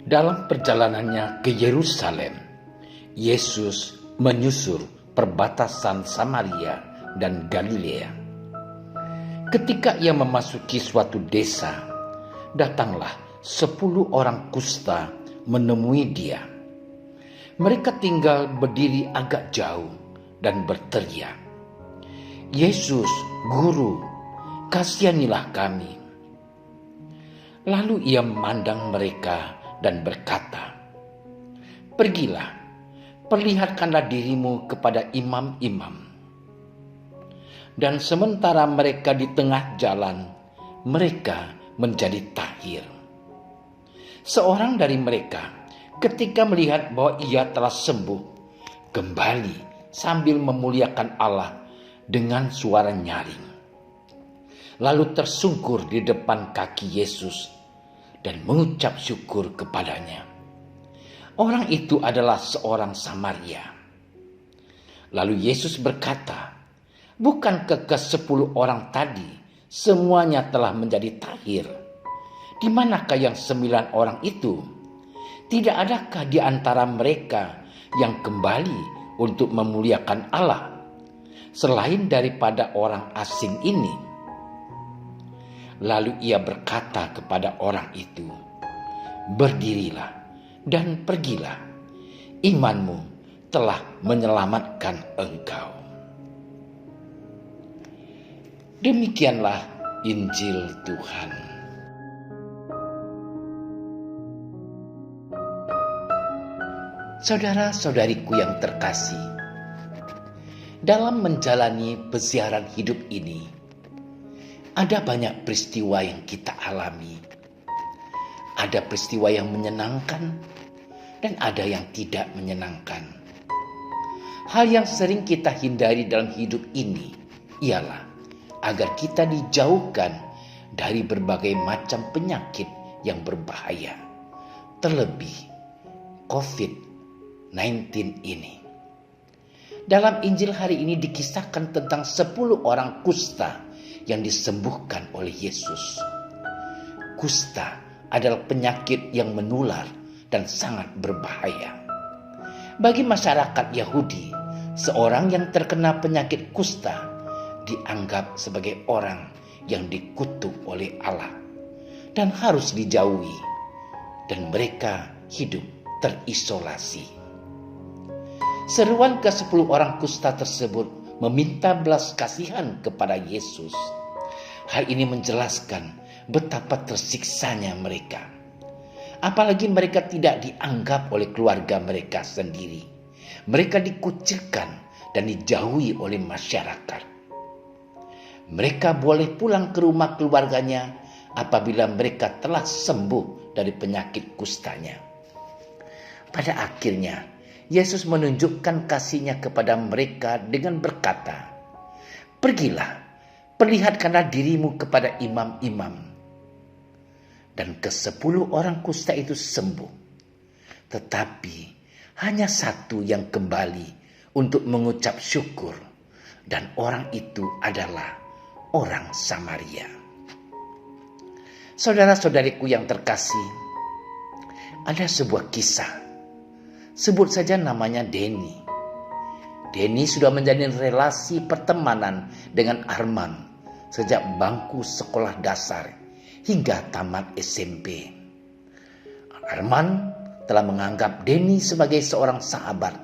Dalam perjalanannya ke Yerusalem, Yesus menyusur perbatasan Samaria dan Galilea. Ketika ia memasuki suatu desa, datanglah 10 orang kusta menemui dia. Mereka tinggal berdiri agak jauh dan berteriak, "Yesus, Guru, kasihanilah kami." Lalu ia memandang mereka dan berkata, "Pergilah, perlihatkanlah dirimu kepada imam-imam." Dan sementara mereka di tengah jalan, mereka menjadi tahir. Seorang dari mereka, ketika melihat bahwa ia telah sembuh, kembali sambil memuliakan Allah dengan suara nyaring. Lalu tersungkur di depan kaki Yesus dan mengucap syukur kepadanya. Orang itu adalah seorang Samaria. Lalu Yesus berkata, "Bukankah ke-10 orang tadi semuanya telah menjadi tahir? Di manakah yang 9 orang itu? Tidak adakah di antara mereka yang kembali untuk memuliakan Allah, selain daripada orang asing ini?" Lalu ia berkata kepada orang itu, "Berdirilah dan pergilah, imanmu telah menyelamatkan engkau." Demikianlah Injil Tuhan. Saudara-saudariku yang terkasih, dalam menjalani peziarahan hidup ini, ada banyak peristiwa yang kita alami. Ada peristiwa yang menyenangkan dan ada yang tidak menyenangkan. Hal yang sering kita hindari dalam hidup ini ialah agar kita dijauhkan dari berbagai macam penyakit yang berbahaya, terlebih COVID-19 ini. Dalam Injil hari ini dikisahkan tentang 10 orang kusta yang disembuhkan oleh Yesus. Kusta adalah penyakit yang menular dan sangat berbahaya. Bagi masyarakat Yahudi, seorang yang terkena penyakit kusta dianggap sebagai orang yang dikutuk oleh Allah dan harus dijauhi, dan mereka hidup terisolasi. Seruan ke-10 orang kusta tersebut meminta belas kasihan kepada Yesus. Hal ini menjelaskan betapa tersiksanya mereka. Apalagi mereka tidak dianggap oleh keluarga mereka sendiri. Mereka dikucilkan dan dijauhi oleh masyarakat. Mereka boleh pulang ke rumah keluarganya apabila mereka telah sembuh dari penyakit kustanya. Pada akhirnya, Yesus menunjukkan kasih-Nya kepada mereka dengan berkata, "Pergilah, perlihatkanlah dirimu kepada imam-imam." Dan ke-10 orang kusta itu sembuh. Tetapi hanya satu yang kembali untuk mengucap syukur, dan orang itu adalah orang Samaria. Saudara-saudariku yang terkasih, ada sebuah kisah. Sebut saja namanya Denny. Denny sudah menjalin relasi pertemanan dengan Arman sejak bangku sekolah dasar hingga tamat SMP. Arman telah menganggap Denny sebagai seorang sahabat,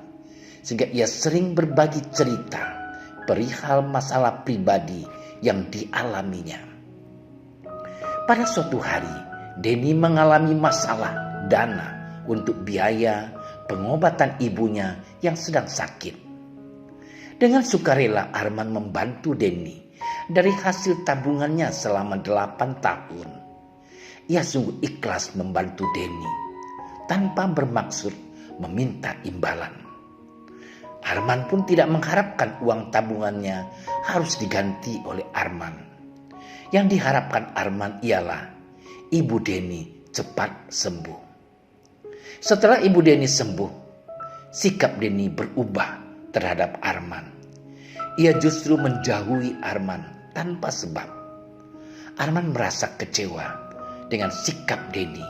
sehingga ia sering berbagi cerita perihal masalah pribadi yang dialaminya. Pada suatu hari, Denny mengalami masalah dana untuk biaya pengobatan ibunya yang sedang sakit. Dengan sukarela Arman membantu Denny dari hasil tabungannya selama 8 tahun. Ia sungguh ikhlas membantu Denny tanpa bermaksud meminta imbalan. Arman pun tidak mengharapkan uang tabungannya harus diganti oleh Arman. Yang diharapkan Arman ialah ibu Denny cepat sembuh. Setelah ibu Denny sembuh, sikap Denny berubah terhadap Arman. Ia justru menjauhi Arman tanpa sebab. Arman merasa kecewa dengan sikap Denny.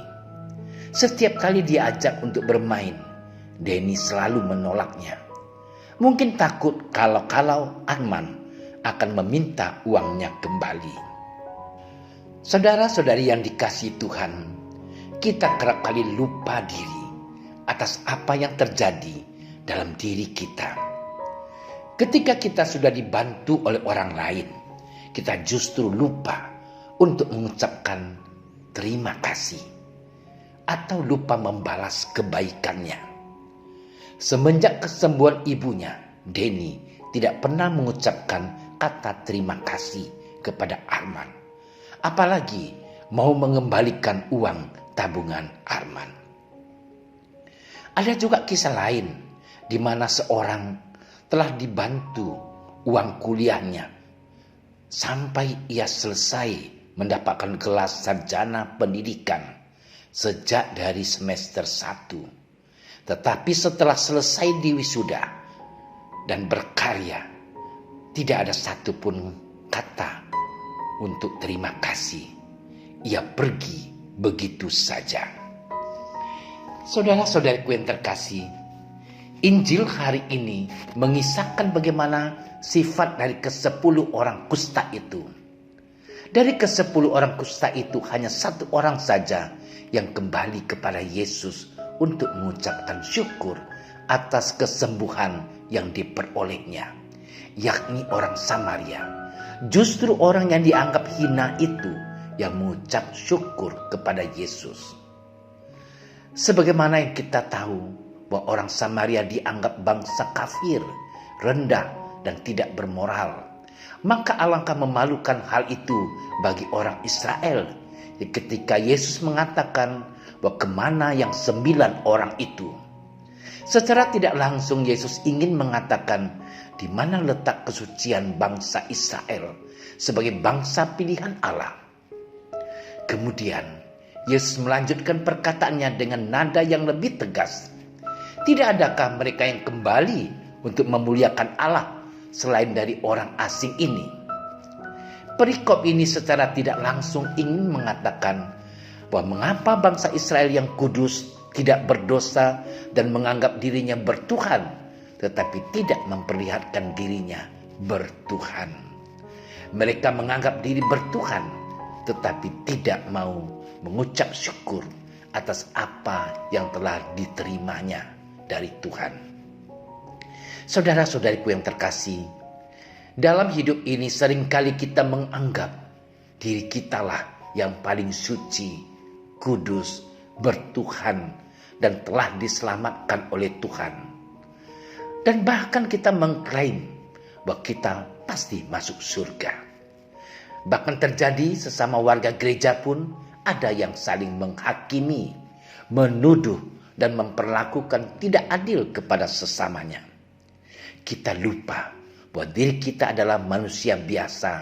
Setiap kali diajak untuk bermain, Denny selalu menolaknya. Mungkin takut kalau Arman akan meminta uangnya kembali. Saudara-saudari yang dikasihi Tuhan, kita kerap kali lupa diri atas apa yang terjadi dalam diri kita. Ketika kita sudah dibantu oleh orang lain, kita justru lupa untuk mengucapkan terima kasih atau lupa membalas kebaikannya. Semenjak kesembuhan ibunya, Denny tidak pernah mengucapkan kata terima kasih kepada Arman, apalagi mau mengembalikan uang tabungan Arman. Ada juga kisah lain di mana seorang telah dibantu uang kuliahnya sampai ia selesai mendapatkan gelar sarjana pendidikan sejak dari semester 1. Tetapi setelah selesai di wisuda dan berkarya, tidak ada satupun kata untuk terima kasih. Ia pergi begitu saja. Saudara-saudariku yang terkasih, Injil hari ini mengisahkan bagaimana sifat dari ke-10 orang kusta itu. Dari ke-10 orang kusta itu hanya 1 orang saja yang kembali kepada Yesus untuk mengucapkan syukur atas kesembuhan yang diperolehnya, yakni orang Samaria. Justru orang yang dianggap hina itu yang mengucap syukur kepada Yesus. Sebagaimana yang kita tahu bahwa orang Samaria dianggap bangsa kafir, rendah dan tidak bermoral, maka alangkah memalukan hal itu bagi orang Israel ketika Yesus mengatakan bahwa kemana yang 9 orang itu. Secara tidak langsung Yesus ingin mengatakan di mana letak kesucian bangsa Israel sebagai bangsa pilihan Allah. Kemudian Yesus melanjutkan perkataannya dengan nada yang lebih tegas. Tidak adakah mereka yang kembali untuk memuliakan Allah selain dari orang asing ini? Perikop ini secara tidak langsung ingin mengatakan bahwa mengapa bangsa Israel yang kudus, tidak berdosa dan menganggap dirinya bertuhan, tetapi tidak memperlihatkan dirinya bertuhan. Mereka menganggap diri bertuhan, tetapi tidak mau mengucap syukur atas apa yang telah diterimanya dari Tuhan. Saudara-saudariku yang terkasih, dalam hidup ini seringkali kita menganggap diri kitalah yang paling suci, kudus, bertuhan, dan telah diselamatkan oleh Tuhan. Dan bahkan kita mengklaim bahwa kita pasti masuk surga. Bahkan terjadi sesama warga gereja pun ada yang saling menghakimi, menuduh, dan memperlakukan tidak adil kepada sesamanya. Kita lupa bahwa diri kita adalah manusia biasa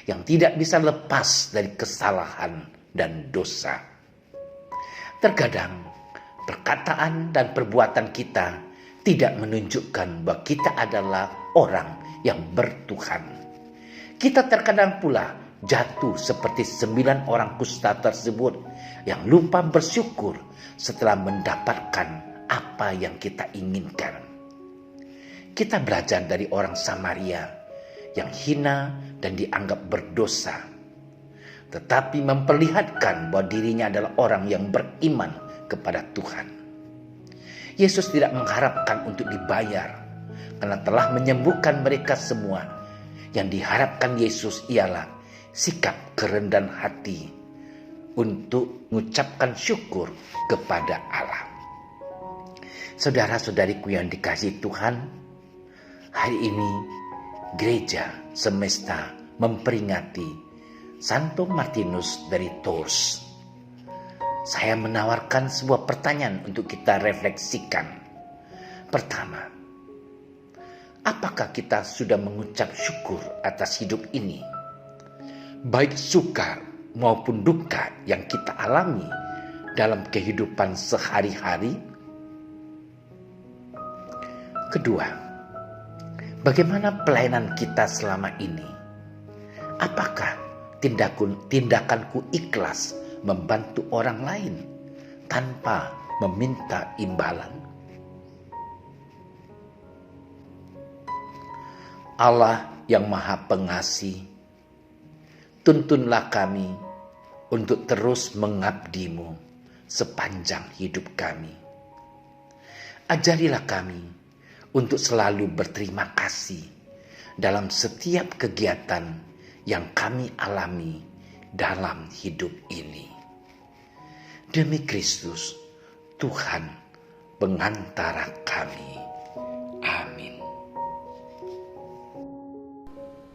yang tidak bisa lepas dari kesalahan dan dosa. Terkadang perkataan dan perbuatan kita tidak menunjukkan bahwa kita adalah orang yang bertuhan. Kita terkadang pula jatuh seperti 9 orang kusta tersebut yang lupa bersyukur setelah mendapatkan apa yang kita inginkan. Kita belajar dari orang Samaria yang hina dan dianggap berdosa, tetapi memperlihatkan bahwa dirinya adalah orang yang beriman kepada Tuhan. Yesus tidak mengharapkan untuk dibayar karena telah menyembuhkan mereka semua. Yang diharapkan Yesus ialah sikap kerendahan hati untuk mengucapkan syukur kepada Allah. Saudara-saudariku yang dikasihi Tuhan, hari ini gereja semesta memperingati Santo Martinus dari Tours. Saya menawarkan sebuah pertanyaan untuk kita refleksikan. Pertama, apakah kita sudah mengucap syukur atas hidup ini? Baik suka maupun duka yang kita alami dalam kehidupan sehari-hari. Kedua, bagaimana pelayanan kita selama ini? Apakah tindakanku ikhlas membantu orang lain tanpa meminta imbalan? Allah yang Maha Pengasih, tuntunlah kami untuk terus mengabdi-Mu sepanjang hidup kami. Ajarilah kami untuk selalu berterima kasih dalam setiap kegiatan yang kami alami dalam hidup ini. Demi Kristus, Tuhan pengantara kami. Amin.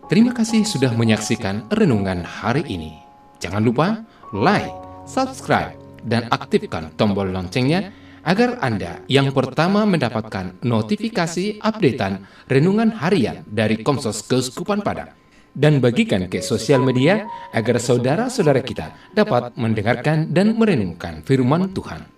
Terima kasih sudah menyaksikan renungan hari ini. Jangan lupa like, subscribe, dan aktifkan tombol loncengnya agar Anda yang pertama mendapatkan notifikasi updatean renungan harian dari Komsos Keuskupan Padang. Dan bagikan ke sosial media agar saudara-saudara kita dapat mendengarkan dan merenungkan firman Tuhan.